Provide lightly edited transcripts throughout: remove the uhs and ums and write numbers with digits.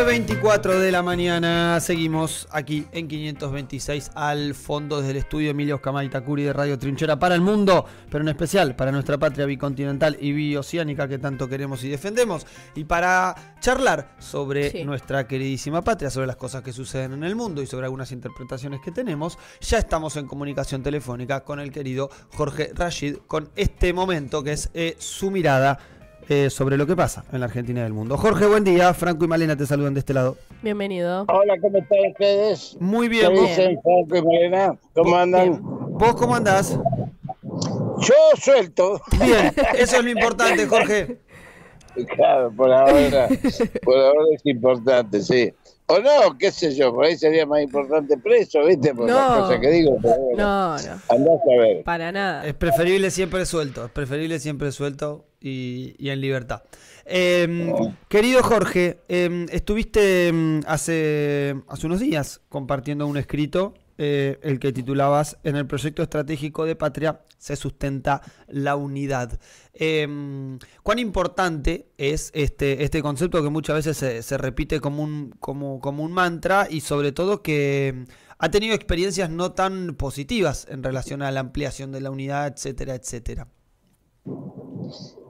9:24 de la mañana, seguimos aquí en 526 al fondo desde el estudio Emilio Oscamay Itacuri de Radio Trinchera para el mundo, pero en especial para nuestra patria bicontinental y bioceánica que tanto queremos y defendemos, y para charlar sobre nuestra queridísima patria, sobre las cosas que suceden en el mundo y sobre algunas interpretaciones que tenemos. Ya estamos en comunicación telefónica con el querido Jorge Rashid, con este momento que es su mirada sobre lo que pasa en la Argentina y el mundo. Jorge, buen día. Franco y Malena te saludan de este lado. Bienvenido. Hola, ¿cómo están ustedes? Muy bien. ¿Qué dicen, Franco y Malena? ¿Cómo andan? Bien. ¿Vos cómo andás? Yo suelto. Bien, eso es lo importante, Jorge. Claro, por ahora es importante, sí. O no, qué sé yo, por ahí sería más importante preso, ¿viste? Por las cosas que digo. Pero bueno, no. Andás a ver. Para nada. Es preferible siempre suelto, y en libertad. Querido Jorge, estuviste hace unos días compartiendo un escrito, el que titulabas "En el proyecto estratégico de Patria se sustenta la unidad". ¿Cuán importante es este concepto que muchas veces se repite como un mantra, y sobre todo que ha tenido experiencias no tan positivas en relación a la ampliación de la unidad, etcétera, etcétera?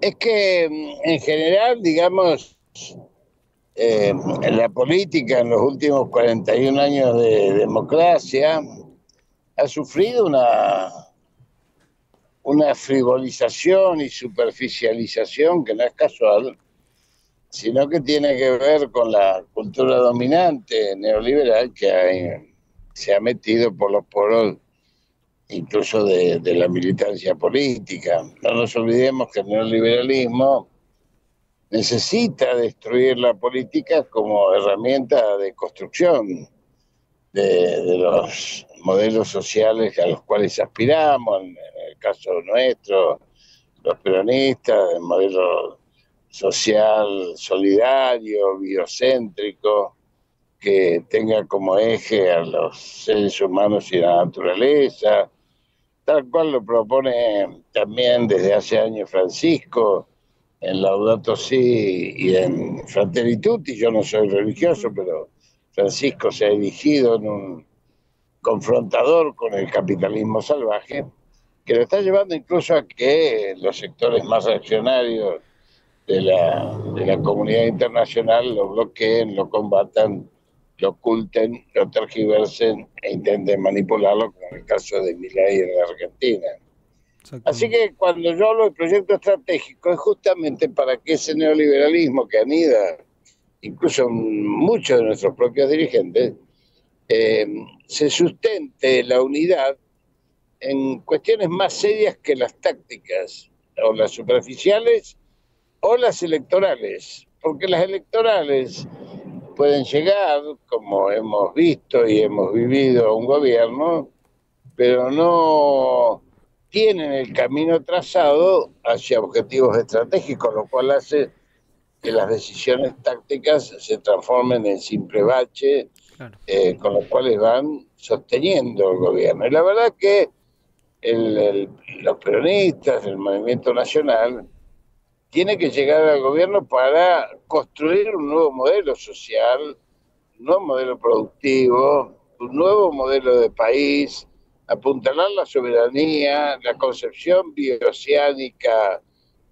Es que en general, digamos, en la política en los últimos 41 años de democracia ha sufrido una frivolización y superficialización que no es casual, sino que tiene que ver con la cultura dominante neoliberal que se ha metido por los poros incluso de la militancia política. No nos olvidemos que el neoliberalismo necesita destruir la política como herramienta de construcción de los modelos sociales a los cuales aspiramos, en el caso nuestro, los peronistas, el modelo social solidario, biocéntrico, que tenga como eje a los seres humanos y la naturaleza, tal cual lo propone también desde hace años Francisco, en Laudato Si y en Fratelli Tutti. Yo no soy religioso, pero Francisco se ha erigido en un confrontador con el capitalismo salvaje, que lo está llevando incluso a que los sectores más reaccionarios de la comunidad internacional lo bloqueen, lo combatan, lo oculten, lo tergiversen e intenten manipularlo, como en el caso de Milei en la Argentina. Así que cuando yo hablo de proyecto estratégico es justamente para que ese neoliberalismo que anida incluso muchos de nuestros propios dirigentes, se sustente la unidad en cuestiones más serias que las tácticas, o las superficiales, o las electorales, porque las electorales pueden llegar, como hemos visto y hemos vivido, a un gobierno, pero no tienen el camino trazado hacia objetivos estratégicos, lo cual hace que las decisiones tácticas se transformen en simple bache, claro, con los cuales van sosteniendo el gobierno. Y la verdad que los peronistas, el movimiento nacional, tiene que llegar al gobierno para construir un nuevo modelo social, un nuevo modelo productivo, un nuevo modelo de país, apuntalar la soberanía, la concepción bioceánica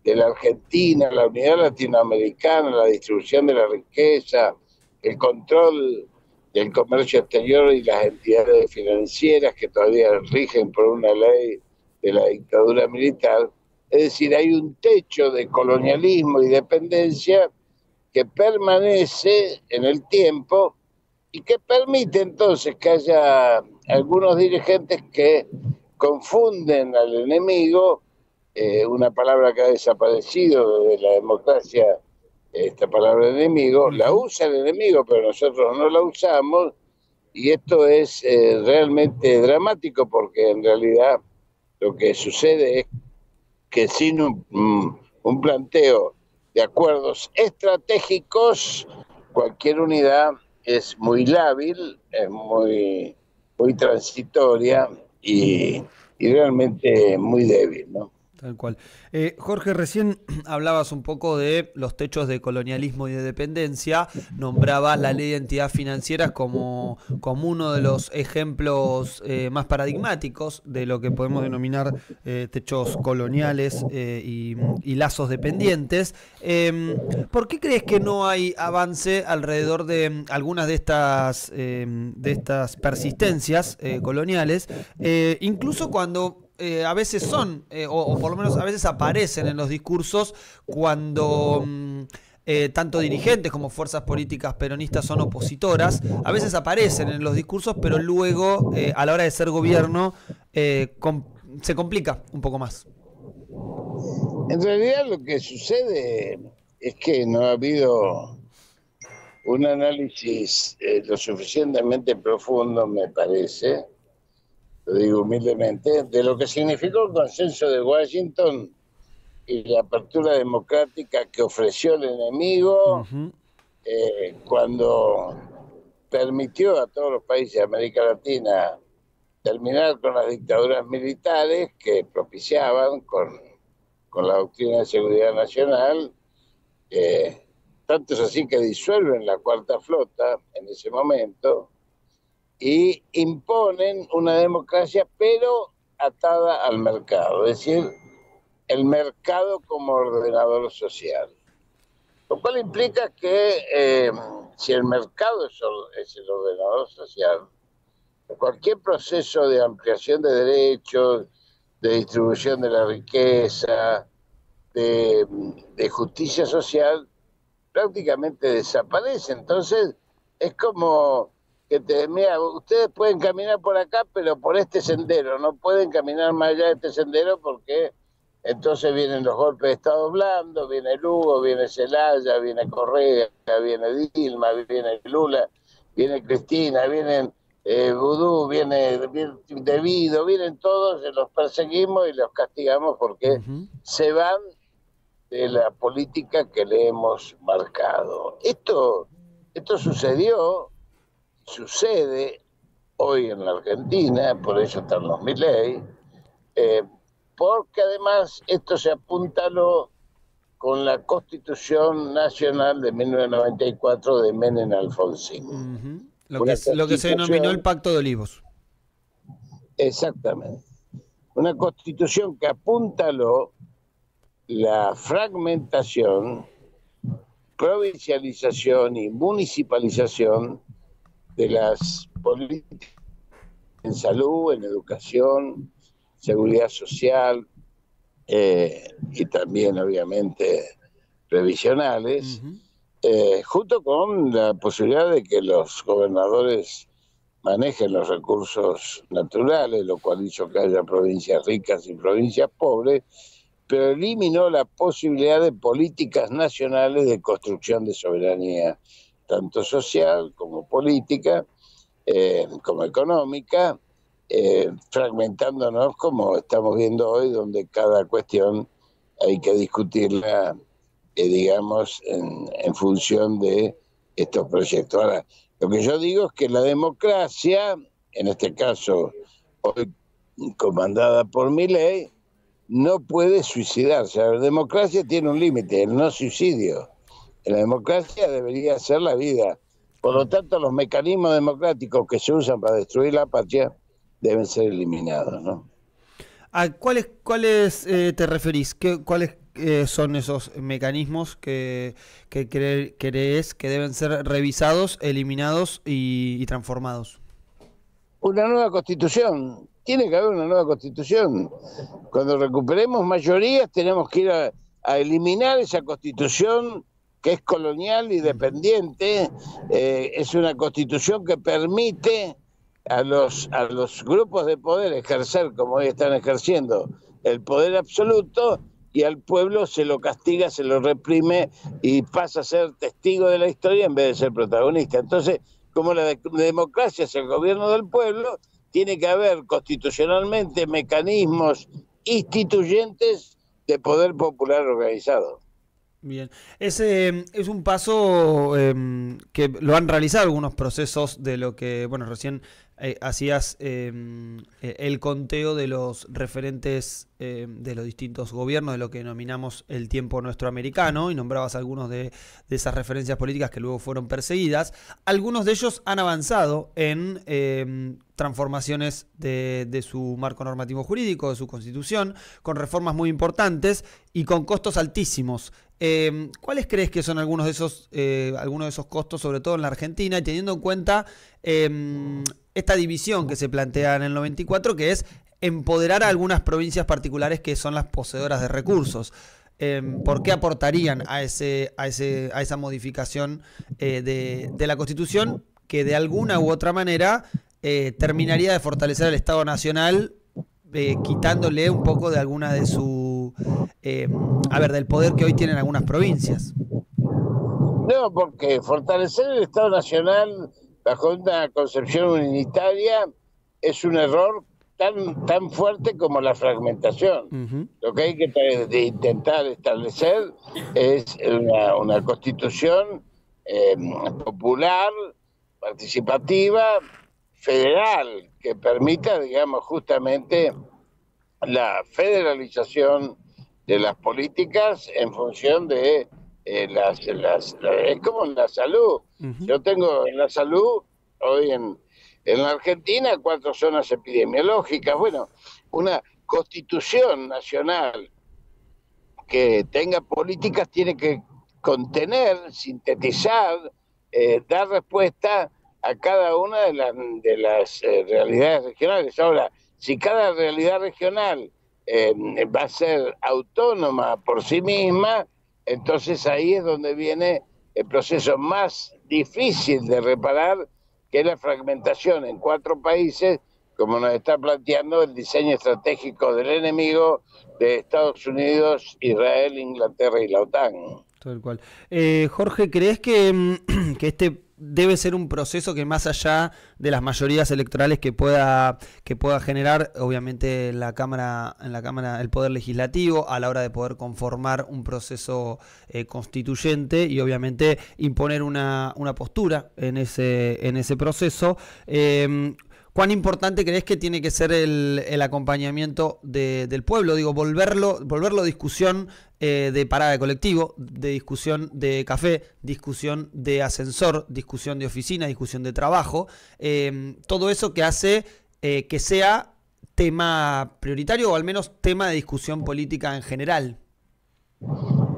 de la Argentina, la unidad latinoamericana, la distribución de la riqueza, el control del comercio exterior y las entidades financieras que todavía rigen por una ley de la dictadura militar. Es decir, hay un techo de colonialismo y dependencia que permanece en el tiempo y que permite entonces que haya algunos dirigentes que confunden al enemigo, una palabra que ha desaparecido de la democracia, esta palabra enemigo, la usa el enemigo, pero nosotros no la usamos, y esto es realmente dramático, porque en realidad lo que sucede es que sin un planteo de acuerdos estratégicos, cualquier unidad es muy lábil, es muy transitoria y realmente muy débil, ¿no? Tal cual. Jorge, recién hablabas un poco de los techos de colonialismo y de dependencia, nombrabas la ley de entidades financieras como uno de los ejemplos más paradigmáticos de lo que podemos denominar techos coloniales y lazos dependientes. ¿Por qué crees que no hay avance alrededor de algunas de estas persistencias coloniales, incluso cuando a veces son, o por lo menos a veces aparecen en los discursos cuando tanto dirigentes como fuerzas políticas peronistas son opositoras? A veces aparecen en los discursos, pero luego a la hora de ser gobierno se complica un poco más. En realidad lo que sucede es que no ha habido un análisis lo suficientemente profundo, me parece, lo digo humildemente, de lo que significó el consenso de Washington y la apertura democrática que ofreció el enemigo cuando permitió a todos los países de América Latina terminar con las dictaduras militares que propiciaban con la doctrina de seguridad nacional, tanto es así que disuelven la Cuarta Flota en ese momento, y imponen una democracia pero atada al mercado, es decir, el mercado como ordenador social. Lo cual implica que si el mercado es el ordenador social, cualquier proceso de ampliación de derechos, de distribución de la riqueza, de justicia social, prácticamente desaparece. Entonces es como que mira, ustedes pueden caminar por acá, pero por este sendero, no pueden caminar más allá de este sendero porque entonces vienen los golpes de Estado blando, viene Lugo, viene Zelaya, viene Correa, viene Dilma, viene Lula, viene Cristina, vienen Vudú, viene Devido, vienen todos, los perseguimos y los castigamos porque se van de la política que le hemos marcado. Esto sucede hoy en la Argentina, por eso están los Milei, porque además esto se apuntaló con la Constitución Nacional de 1994 de Menem Alfonsín. Lo que se denominó el Pacto de Olivos. Exactamente. Una constitución que apuntaló la fragmentación, provincialización y municipalización de las políticas en salud, en educación, seguridad social y también obviamente previsionales, junto con la posibilidad de que los gobernadores manejen los recursos naturales, lo cual hizo que haya provincias ricas y provincias pobres, pero eliminó la posibilidad de políticas nacionales de construcción de soberanía, tanto social como política, como económica, fragmentándonos como estamos viendo hoy, donde cada cuestión hay que discutirla, digamos, en función de estos proyectos. Ahora, lo que yo digo es que la democracia, en este caso hoy comandada por Milei, no puede suicidarse. La democracia tiene un límite, el no suicidio. La democracia debería ser la vida. Por lo tanto, los mecanismos democráticos que se usan para destruir la patria deben ser eliminados, ¿no? ¿A cuáles te referís? ¿Cuáles son esos mecanismos que crees que deben ser revisados, eliminados y transformados? Una nueva constitución. Tiene que haber una nueva constitución. Cuando recuperemos mayorías tenemos que ir a eliminar esa constitución que es colonial y dependiente. Es una constitución que permite a los grupos de poder ejercer, como hoy están ejerciendo, el poder absoluto, y al pueblo se lo castiga, se lo reprime y pasa a ser testigo de la historia en vez de ser protagonista. Entonces, como la democracia es el gobierno del pueblo, tiene que haber constitucionalmente mecanismos instituyentes de poder popular organizado. Bien, ese es un paso que lo han realizado algunos procesos de lo que, bueno, recién hacías el conteo de los referentes de los distintos gobiernos, de lo que denominamos el tiempo nuestro americano, y nombrabas algunos de esas referencias políticas que luego fueron perseguidas. Algunos de ellos han avanzado en transformaciones de su marco normativo jurídico, de su constitución, con reformas muy importantes y con costos altísimos. ¿Cuáles crees que son algunos de esos costos, sobre todo en la Argentina, y teniendo en cuenta esta división que se plantea en el 94, que es empoderar a algunas provincias particulares que son las poseedoras de recursos? ¿Por qué aportarían a esa modificación de la Constitución que de alguna u otra manera terminaría de fortalecer el Estado Nacional, quitándole un poco de alguna de del poder que hoy tienen algunas provincias? No, porque fortalecer el Estado Nacional bajo una concepción unitaria es un error tan fuerte como la fragmentación. Uh-huh. Lo que hay que intentar establecer es una constitución popular, participativa, federal, que permita, digamos, justamente la federalización de las políticas en función de es como en la salud. Uh-huh. Yo tengo en la salud, hoy en la Argentina, 4 zonas epidemiológicas. Bueno, una constitución nacional que tenga políticas tiene que contener, sintetizar, dar respuesta a cada una de las realidades regionales. Ahora, si cada realidad regional va a ser autónoma por sí misma, entonces ahí es donde viene el proceso más difícil de reparar, que es la fragmentación en 4 países, como nos está planteando el diseño estratégico del enemigo de Estados Unidos, Israel, Inglaterra y la OTAN. Tal cual. Jorge, ¿crees que este debe ser un proceso que, más allá de las mayorías electorales que pueda generar, obviamente, en la Cámara el Poder Legislativo, a la hora de poder conformar un proceso constituyente y obviamente imponer una postura en ese proceso? ¿Cuán importante crees que tiene que ser el acompañamiento del pueblo? Digo, volverlo discusión de parada de colectivo, de discusión de café, discusión de ascensor, discusión de oficina, discusión de trabajo. Todo eso que hace que sea tema prioritario, o al menos tema de discusión política en general.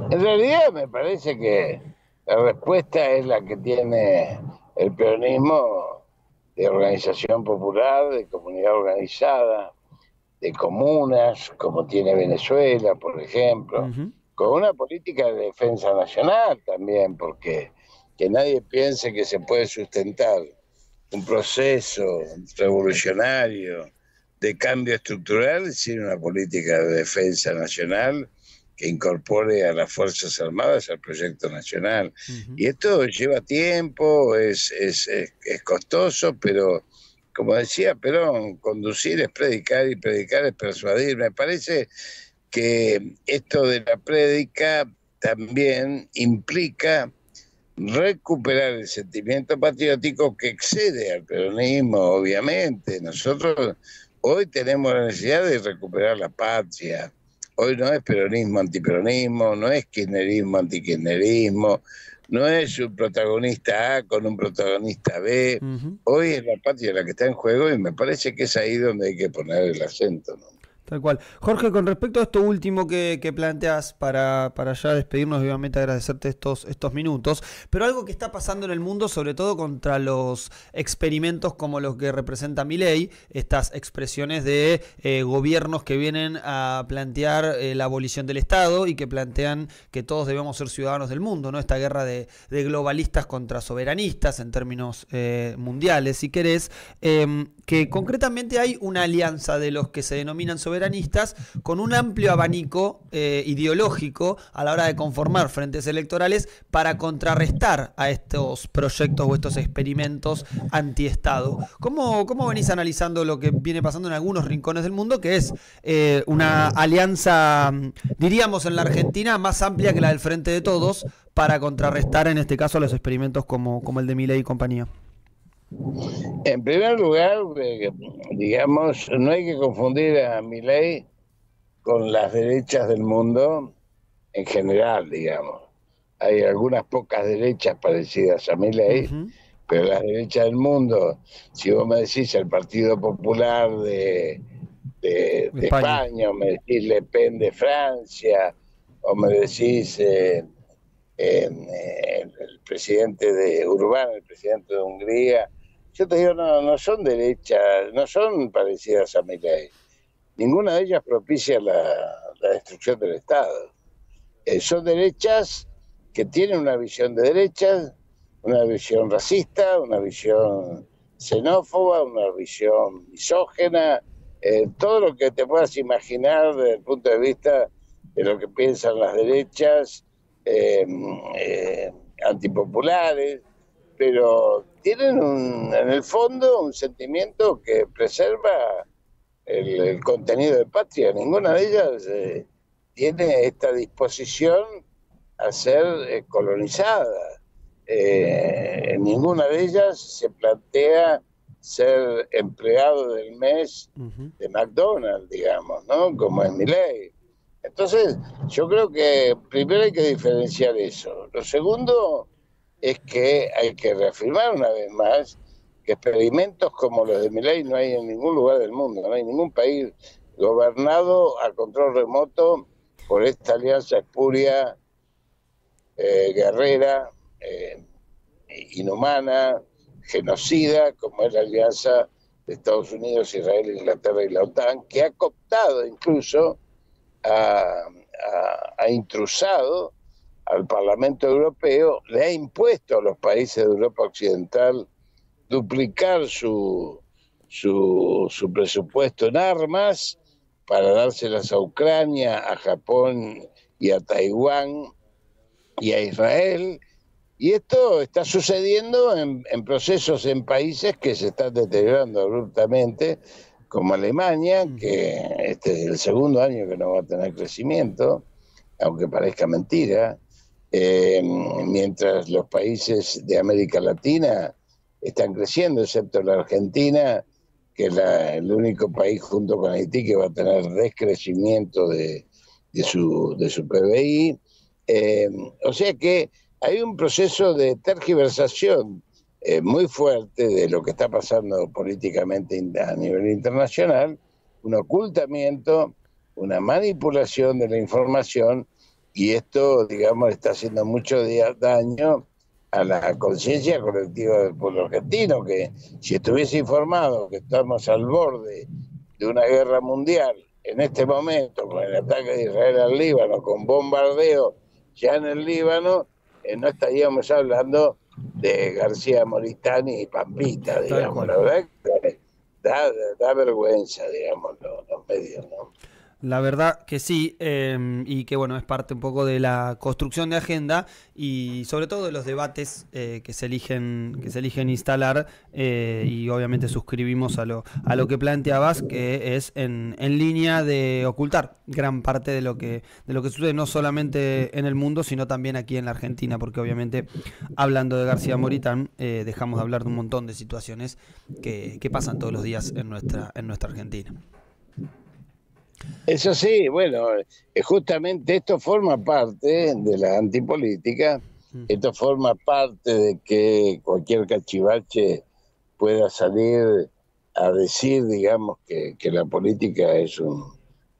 En realidad me parece que la respuesta es la que tiene el peronismo, de organización popular, de comunidad organizada, de comunas, como tiene Venezuela, por ejemplo, uh-huh, con una política de defensa nacional también, porque que nadie piense que se puede sustentar un proceso revolucionario de cambio estructural sin una política de defensa nacional que incorpore a las Fuerzas Armadas al proyecto nacional. Uh-huh. Y esto lleva tiempo, es costoso, pero como decía Perón, conducir es predicar y predicar es persuadir. Me parece que esto de la prédica también implica recuperar el sentimiento patriótico que excede al peronismo, obviamente. Nosotros hoy tenemos la necesidad de recuperar la patria. Hoy no es peronismo antiperonismo, no es kirchnerismo antikirchnerismo, no es un protagonista A con un protagonista B. Uh-huh. Hoy es la patria la que está en juego y me parece que es ahí donde hay que poner el acento, ¿no? Tal cual. Jorge, con respecto a esto último que planteas, para ya despedirnos, obviamente agradecerte estos minutos, pero algo que está pasando en el mundo, sobre todo contra los experimentos como los que representa Milei, estas expresiones de gobiernos que vienen a plantear la abolición del Estado y que plantean que todos debemos ser ciudadanos del mundo, ¿no? Esta guerra de globalistas contra soberanistas en términos mundiales, si querés, que concretamente hay una alianza de los que se denominan soberanistas con un amplio abanico ideológico a la hora de conformar frentes electorales para contrarrestar a estos proyectos o estos experimentos antiestado. ¿Cómo venís analizando lo que viene pasando en algunos rincones del mundo, que es una alianza, diríamos en la Argentina, más amplia que la del Frente de Todos, para contrarrestar en este caso los experimentos como el de Milei y compañía? En primer lugar, digamos, no hay que confundir a Milei con las derechas del mundo en general, digamos. Hay algunas pocas derechas parecidas a Milei, Ujú. pero las derechas del mundo, si vos me decís el Partido Popular de España. España, o me decís Le Pen de Francia, o me decís el presidente de Urbán, el presidente de Hungría, yo te digo, no son derechas, no son parecidas a Milei. Ninguna de ellas propicia la destrucción del Estado. Son derechas que tienen una visión de derechas, una visión racista, una visión xenófoba, una visión misógena, todo lo que te puedas imaginar desde el punto de vista de lo que piensan las derechas eh, antipopulares, pero tienen en el fondo un sentimiento que preserva el contenido de patria. Ninguna de ellas tiene esta disposición a ser colonizada. Ninguna de ellas se plantea ser empleado del mes Ujú. de McDonald's, digamos, ¿no? Como es Milei. Entonces, yo creo que primero hay que diferenciar eso. Lo segundo es que hay que reafirmar una vez más que experimentos como los de Milei no hay en ningún lugar del mundo, no hay ningún país gobernado a control remoto por esta alianza espuria, guerrera, inhumana, genocida, como es la alianza de Estados Unidos, Israel, Inglaterra y la OTAN, que ha cooptado incluso, ha intrusado al Parlamento Europeo, le ha impuesto a los países de Europa Occidental duplicar su presupuesto en armas para dárselas a Ucrania, a Japón y a Taiwán y a Israel. Y esto está sucediendo en procesos en países que se están deteriorando abruptamente, como Alemania, que este es el segundo año que no va a tener crecimiento, aunque parezca mentira, mientras los países de América Latina están creciendo, excepto la Argentina, que es el único país junto con Haití que va a tener descrecimiento de su PBI. O sea que hay un proceso de tergiversación muy fuerte de lo que está pasando políticamente a nivel internacional, un ocultamiento, una manipulación de la información, y esto, digamos, está haciendo mucho daño a la conciencia colectiva del pueblo argentino, que si estuviese informado que estamos al borde de una guerra mundial en este momento, con el ataque de Israel al Líbano, con bombardeo ya en el Líbano, no estaríamos hablando de García Moritani y Pampita, Tal digamos. cual. La verdad que da vergüenza, digamos, los medios, ¿no? La verdad que sí, y que bueno, es parte un poco de la construcción de agenda y sobre todo de los debates que se eligen instalar, y obviamente suscribimos a lo que planteabas, que es en línea de ocultar gran parte de lo que sucede no solamente en el mundo, sino también aquí en la Argentina, porque obviamente hablando de García Moritán, dejamos de hablar de un montón de situaciones que pasan todos los días en nuestra Argentina. Eso sí, bueno, justamente esto forma parte de la antipolítica, esto forma parte de que cualquier cachivache pueda salir a decir, digamos, que la política es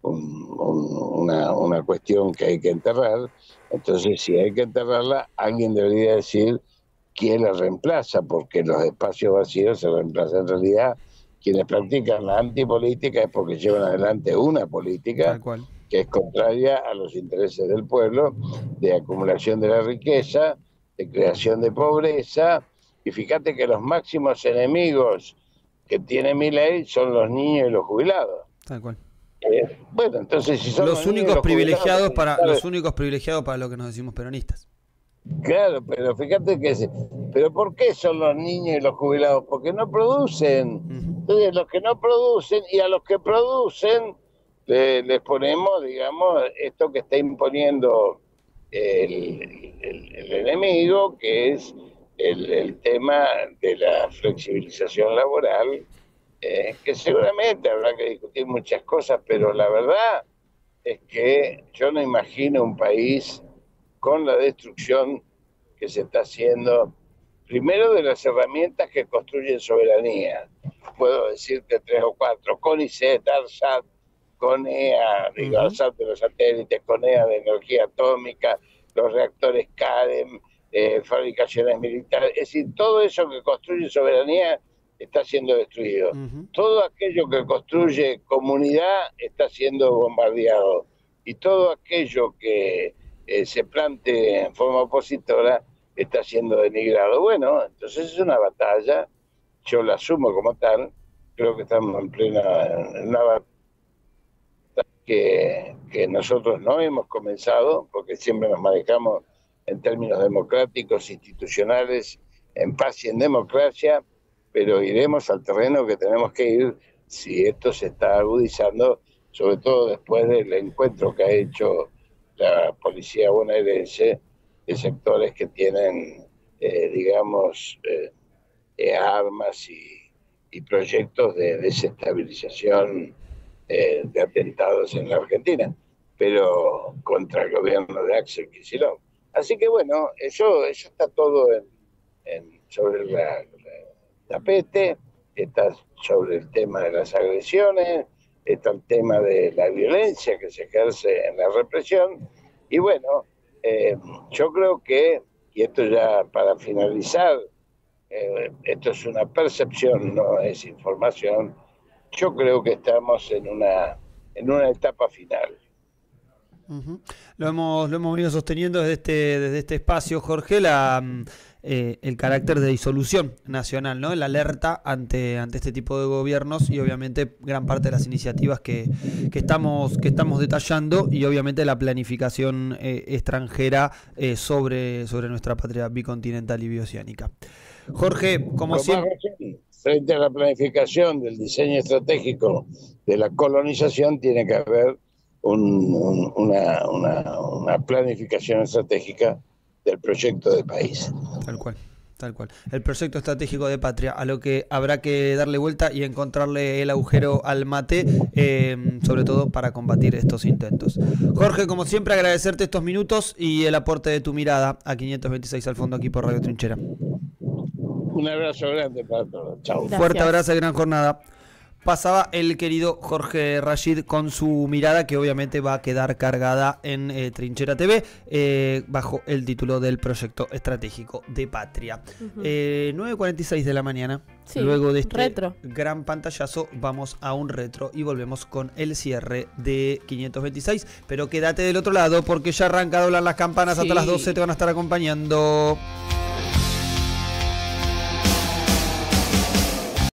una cuestión que hay que enterrar. Entonces, si hay que enterrarla, alguien debería decir quién la reemplaza, porque los espacios vacíos se reemplazan en realidad. Quienes practican la antipolítica es porque llevan adelante una política Tal cual. que es contraria a los intereses del pueblo, de acumulación de la riqueza, de creación de pobreza. Y fíjate que los máximos enemigos que tiene Milei son los niños y los jubilados. Tal cual. Bueno, entonces si son los niños y los jubilados, Los únicos privilegiados para lo que nos decimos peronistas. claro, pero fíjate que pero ¿por qué son los niños y los jubilados? Porque no producen. Entonces, los que no producen y a los que producen les ponemos, digamos, esto que está imponiendo el enemigo, que es el tema de la flexibilización laboral, que seguramente habrá que discutir muchas cosas, pero la verdad es que yo no imagino un país con la destrucción que se está haciendo, primero de las herramientas que construyen soberanía. Puedo decirte 3 o 4, CONICET, ARSAT, CONEA, digo, ARSAT de los satélites, CONEA de energía atómica, los reactores CADEM, fabricaciones militares, es decir, todo eso que construye soberanía está siendo destruido. Todo aquello que construye comunidad está siendo bombardeado. Y todo aquello que se plante en forma opositora está siendo denigrado. Bueno, entonces es una batalla, yo la asumo como tal, creo que estamos en una batalla que nosotros no hemos comenzado, porque siempre nos manejamos en términos democráticos, institucionales, en paz y en democracia, pero iremos al terreno que tenemos que ir si esto se está agudizando, sobre todo después del encuentro que ha hecho la policía bonaerense de sectores que tienen, armas y proyectos de desestabilización de atentados en la Argentina, pero contra el gobierno de Axel Kicillof. Así que bueno, eso está todo sobre la tapete, está sobre el tema de las agresiones, está el tema de la violencia que se ejerce en la represión, y bueno, yo creo que, y esto ya para finalizar, esto es una percepción, no es información, yo creo que estamos en una etapa final. Lo hemos venido sosteniendo desde este espacio, Jorge, el carácter de disolución nacional, ¿no? La alerta ante este tipo de gobiernos y obviamente gran parte de las iniciativas que estamos detallando y obviamente la planificación extranjera sobre nuestra patria bicontinental y bioceánica. Jorge, como siempre... Frente a la planificación del diseño estratégico de la colonización, tiene que haber una planificación estratégica del proyecto de país. Tal cual. El proyecto estratégico de patria, a lo que habrá que darle vuelta y encontrarle el agujero al mate, sobre todo para combatir estos intentos. Jorge, como siempre, agradecerte estos minutos y el aporte de tu mirada a 526 al fondo aquí por Radio Trinchera. Un abrazo grande para todos. Chao. Gracias. Fuerte abrazo y gran jornada. Pasaba el querido Jorge Rashid con su mirada, que obviamente va a quedar cargada en Trinchera TV, bajo el título del proyecto estratégico de patria. 9:46 de la mañana. Sí, luego de este gran pantallazo, vamos a un retro y volvemos con el cierre de 526. Pero quédate del otro lado porque ya arranca a doblar las campanas, hasta las 12 te van a estar acompañando.